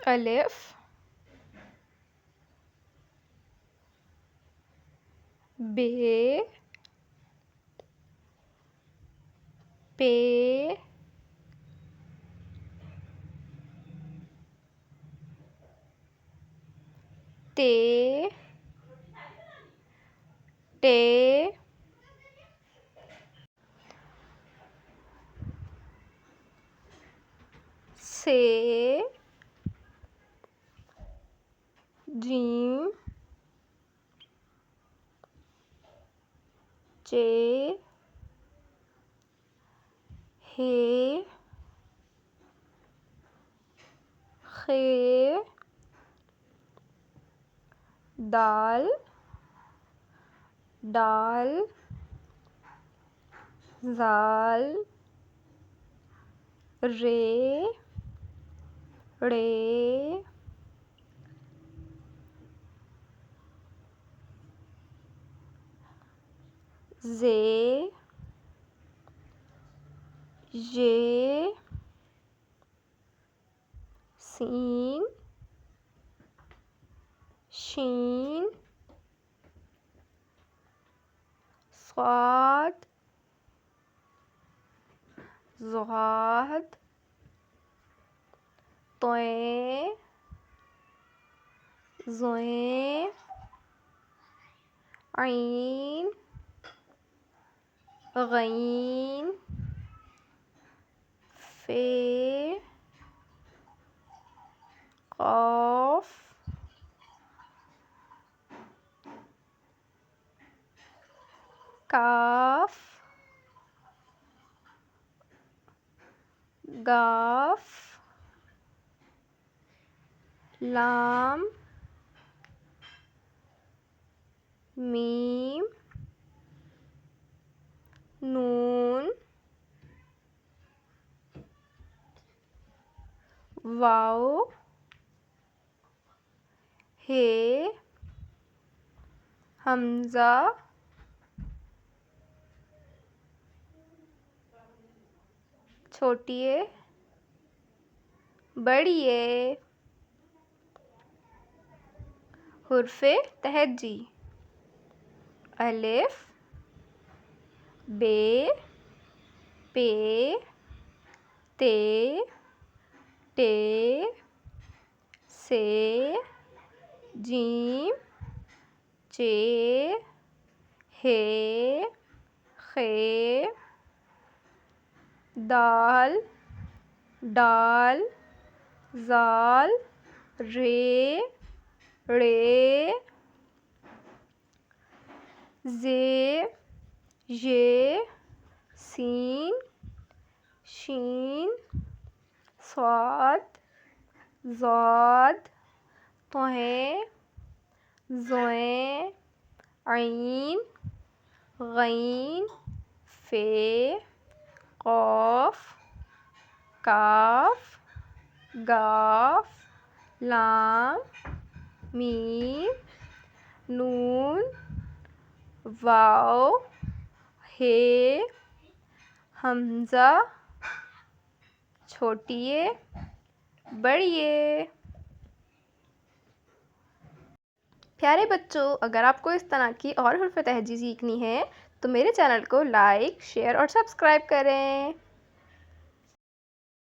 अलिफ बे पे ते टे से जीम चे हे खे दाल डाल जाल रे रे जे ये सीन शीन स्वाद ज़ुहाद तोए ज़ोए ऐन गईन फे क़ाफ काफ गाफ लाम मीम नून वाव हे हमज़ा छोटिए बड़िए हुर्फ़े तहज्जी अलिफ बे पे ते टे से जीम चे हे खे दाल डाल जाल रे रे जे ये सीन शीन स्वाद ज़ाद तोहे ज़ोए ऐन गईन फे क़ाफ काफ गाफ लाम मीम नून वाव हे हमज़ा छोटिए बड़िए। प्यारे बच्चों, अगर आपको इस तरह की और हुर्फ़े तहज्जी सीखनी है तो मेरे चैनल को लाइक शेयर और सब्सक्राइब करें।